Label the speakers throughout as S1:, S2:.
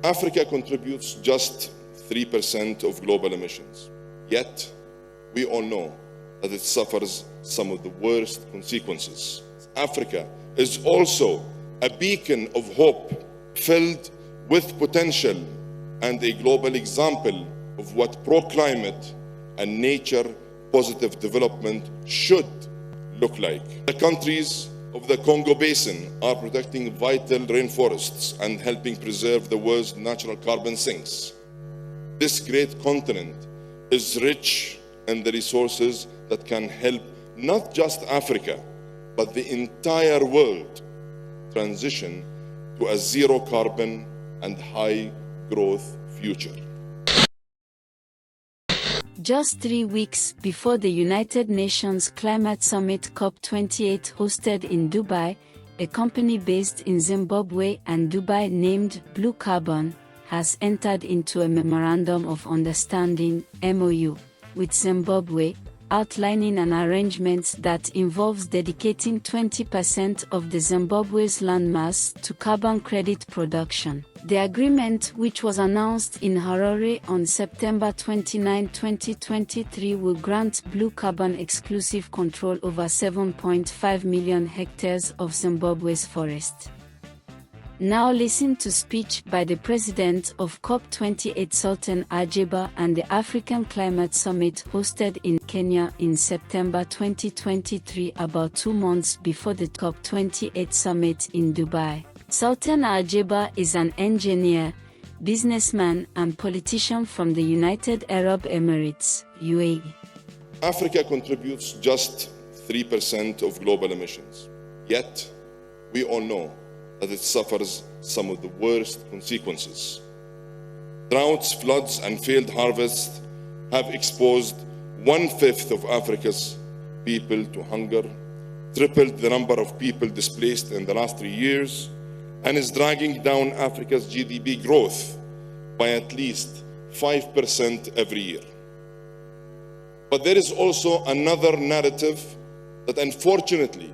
S1: Africa contributes just 3% of global emissions. Yet, we all know that it suffers some of the worst consequences. Africa is also a beacon of hope, filled with potential and a global example of what pro-climate and nature-positive development should look like. The countries of the Congo Basin are protecting vital rainforests and helping preserve the world's natural carbon sinks. This great continent is rich in the resources that can help not just Africa, but the entire world transition to a zero carbon and high growth future.
S2: Just 3 weeks before the United Nations Climate Summit COP28 hosted in Dubai, a company based in Zimbabwe and Dubai named Blue Carbon has entered into a Memorandum of Understanding (MOU) with Zimbabwe, outlining an arrangement that involves dedicating 20% of the Zimbabwe's landmass to carbon credit production. The agreement, which was announced in Harare on September 29, 2023, will grant Blue Carbon exclusive control over 7.5 million hectares of Zimbabwe's forest. Now listen to speech by the president of COP28 Sultan Ajeba and the African Climate Summit hosted in Kenya in September 2023, about 2 months before the COP28 summit in Dubai. Sultan Ajeba is an engineer, businessman and politician from the United Arab Emirates, UAE.
S1: Africa contributes just 3% of global emissions. Yet, we all know that it suffers some of the worst consequences. Droughts, floods, and failed harvests have exposed 1/5 of Africa's people to hunger, tripled the number of people displaced in the last 3 years, and is dragging down Africa's GDP growth by at least 5% every year. But there is also another narrative that unfortunately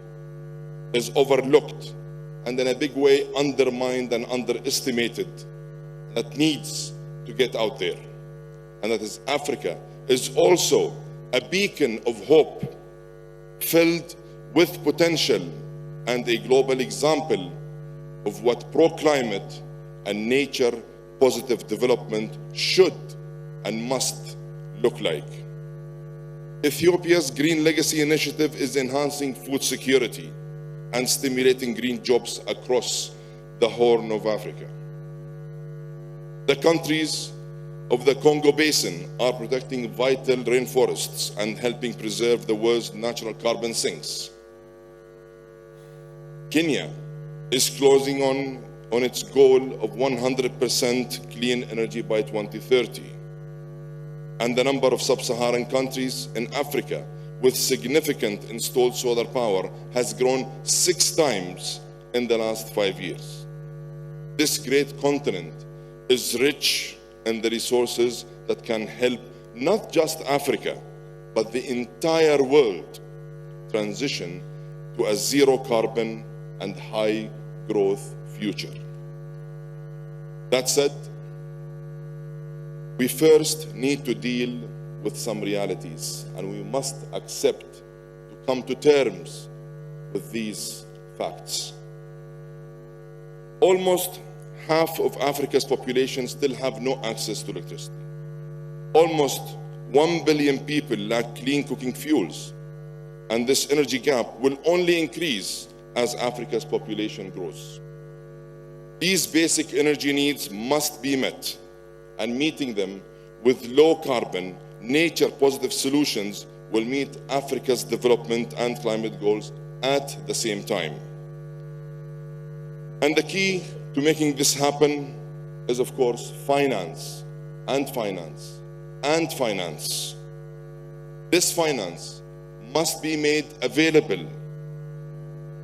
S1: is overlooked and in a big way undermined and underestimated, that needs to get out there. And that is, Africa is also a beacon of hope, filled with potential and a global example of what pro-climate and nature-positive development should and must look like. Ethiopia's Green Legacy Initiative is enhancing food security and stimulating green jobs across the Horn of Africa. The countries of the Congo Basin are protecting vital rainforests and helping preserve the world's natural carbon sinks. Kenya is closing on its goal of 100% clean energy by 2030. And the number of sub-Saharan countries in Africa with significant installed solar power has grown 6 times in the last 5 years. This great continent is rich in the resources that can help not just Africa, but the entire world transition to a zero carbon and high growth future. That said, we first need to deal with some realities, and we must accept to come to terms with these facts. Almost half of Africa's population still have no access to electricity. Almost 1 billion people lack clean cooking fuels, and this energy gap will only increase as Africa's population grows. These basic energy needs must be met, and meeting them with low carbon, nature-positive solutions will meet Africa's development and climate goals at the same time. And the key to making this happen is, of course, finance and finance and finance. This finance must be made available.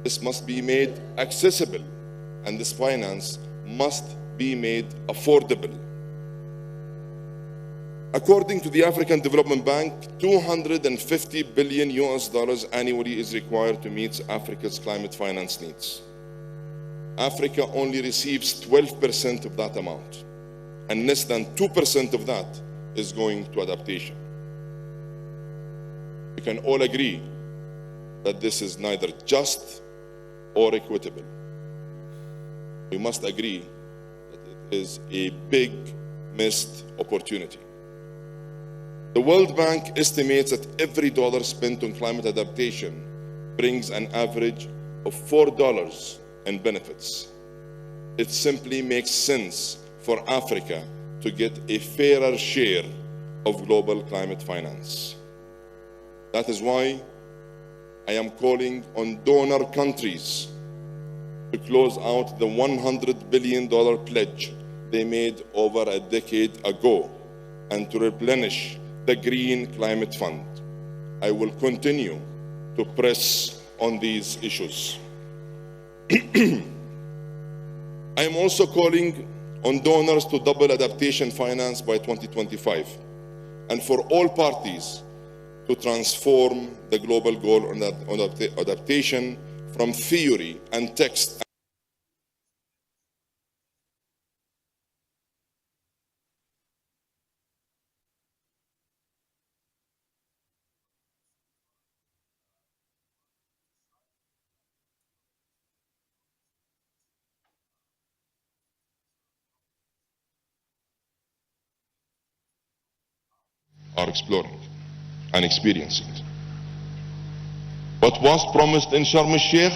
S1: This must be made accessible. And this finance must be made affordable. According to the African Development Bank, $250 billion annually is required to meet Africa's climate finance needs. Africa only receives 12% of that amount. and less than 2% of that is going to adaptation. We can all agree that this is neither just or equitable. We must agree that it is a big missed opportunity. The World Bank estimates that every dollar spent on climate adaptation brings an average of $4 in benefits. It simply makes sense for Africa to get a fairer share of global climate finance. That is why I am calling on donor countries to close out the $100 billion pledge they made over a decade ago and to replenish the Green Climate Fund. I will continue to press on these issues. I am also calling on donors to double adaptation finance by 2025 and for all parties to transform the global goal on adaptation from theory and text are exploring and experiencing. What was promised in Sharm el-Sheikh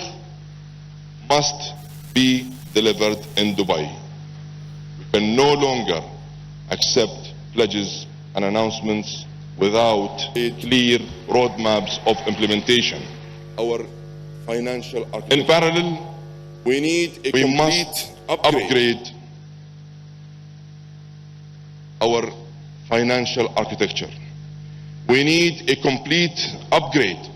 S1: must be delivered in Dubai. We can no longer accept pledges and announcements without a clear roadmaps of implementation. Our financial architecture. In parallel, we must upgrade our financial architecture. We need a complete upgrade.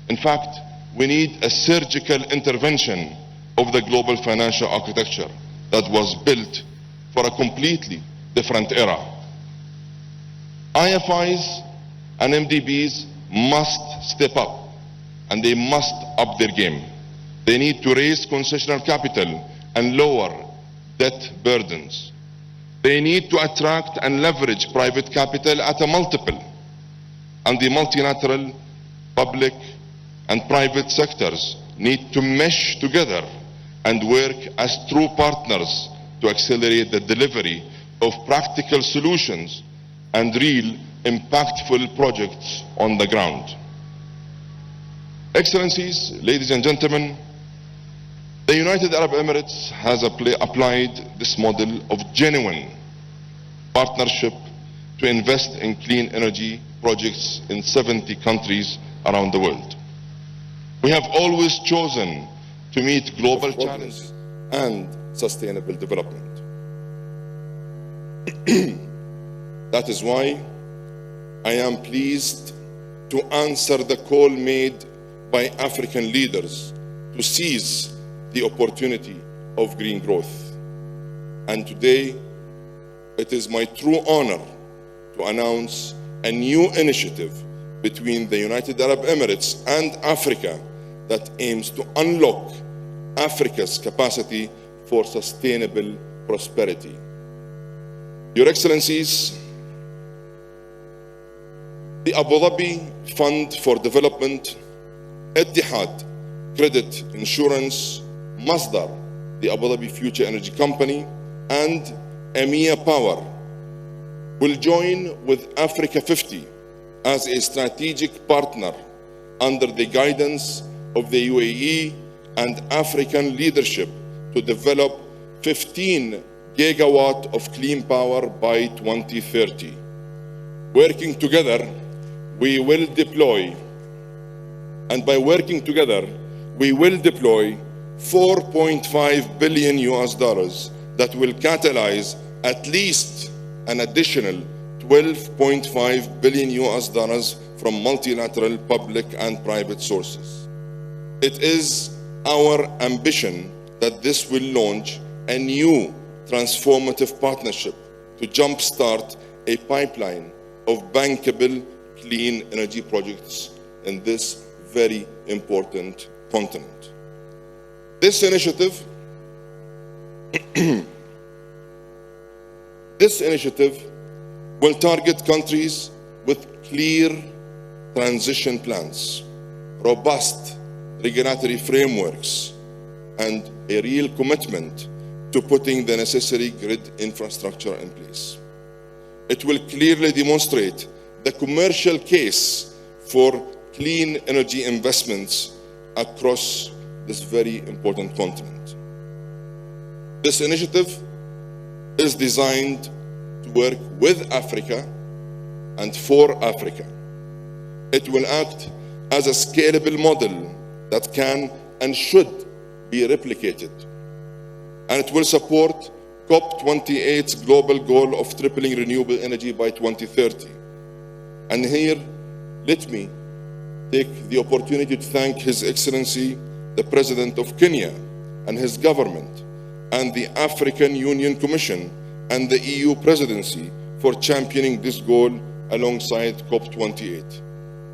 S1: In fact, we need a surgical intervention of the global financial architecture that was built for a completely different era. IFIs and MDBs must step up and they must up their game. They need to raise concessional capital and lower debt burdens. They need to attract and leverage private capital at a multiple, and the multilateral, public and private sectors need to mesh together and work as true partners to accelerate the delivery of practical solutions and real impactful projects on the ground. Excellencies, ladies and gentlemen, the United Arab Emirates has applied this model of genuine partnership to invest in clean energy projects in 70 countries around the world. We have always chosen to meet global challenges and sustainable development. That is why I am pleased to answer the call made by African leaders to seize the opportunity of green growth. And today, it is my true honor to announce a new initiative between the United Arab Emirates and Africa that aims to unlock Africa's capacity for sustainable prosperity. Your Excellencies, the Abu Dhabi Fund for Development, Etihad Credit Insurance, Masdar, the Abu Dhabi Future Energy Company, and EMEA Power will join with Africa 50 as a strategic partner under the guidance of the UAE and African leadership to develop 15 gigawatt of clean power by 2030. Working together, we will deploy, and by working together, we will deploy $4.5 billion that will catalyze at least an additional $12.5 billion from multilateral public and private sources. It is our ambition that this will launch a new transformative partnership to jumpstart a pipeline of bankable clean energy projects in this very important continent. This initiative This initiative will target countries with clear transition plans, robust regulatory frameworks, and a real commitment to putting the necessary grid infrastructure in place. It will clearly demonstrate the commercial case for clean energy investments across this very important continent. This initiative is designed to work with Africa and for Africa. It will act as a scalable model that can and should be replicated. And it will support COP28's global goal of tripling renewable energy by 2030. And here, let me take the opportunity to thank His Excellency, the President of Kenya, and his government, and the African Union Commission and the EU Presidency for championing this goal alongside COP28.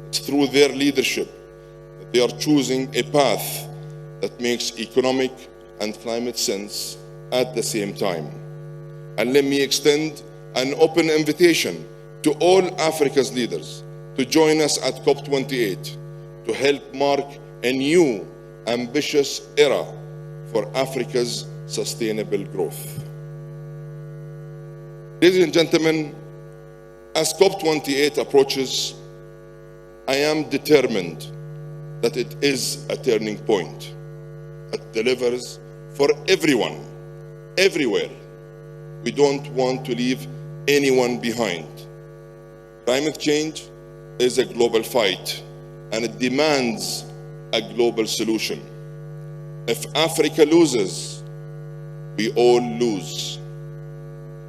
S1: It's through their leadership that they are choosing a path that makes economic and climate sense at the same time. And let me extend an open invitation to all Africa's leaders to join us at COP28 to help mark a new, ambitious era for Africa's sustainable growth. Ladies and gentlemen, as COP28 approaches, I am determined that it is a turning point that delivers for everyone, everywhere. We don't want to leave anyone behind. Climate change is a global fight, and it demands a global solution. If Africa loses, we all lose.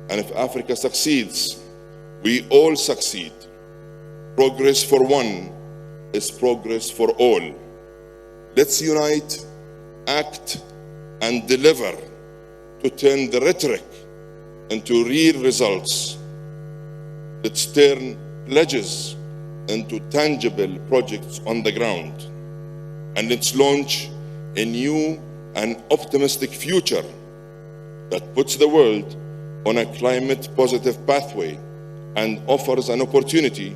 S1: And if Africa succeeds, we all succeed. Progress for one is progress for all. Let's unite, act, and deliver to turn the rhetoric into real results. Let's turn pledges into tangible projects on the ground. And let's launch a new and optimistic future that puts the world on a climate-positive pathway and offers an opportunity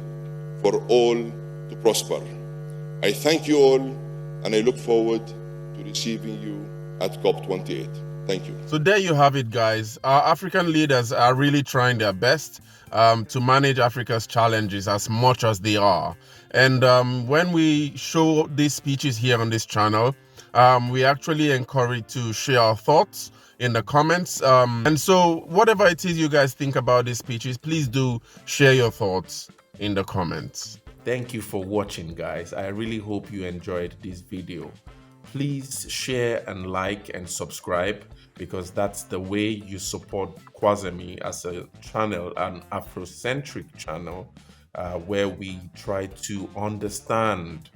S1: for all to prosper. I thank you all, and I look forward to receiving you at COP28. Thank you.
S3: So there you have it, guys. Our African leaders are really trying their best to manage Africa's challenges as much as they are. And when we show these speeches here on this channel, we actually encourage to share our thoughts in the comments. And so whatever it is you guys think about these speeches, please do share your thoughts in the comments.
S4: Thank you for watching, guys. I really hope you enjoyed this video. Please share and like and subscribe, because that's the way you support Kwazemi as a channel, an Afrocentric channel, where we try to understand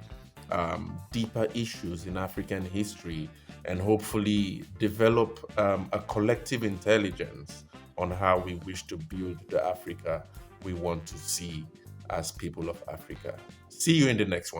S4: deeper issues in African history and hopefully develop a collective intelligence on how we wish to build the Africa we want to see as people of Africa. See you in the next one.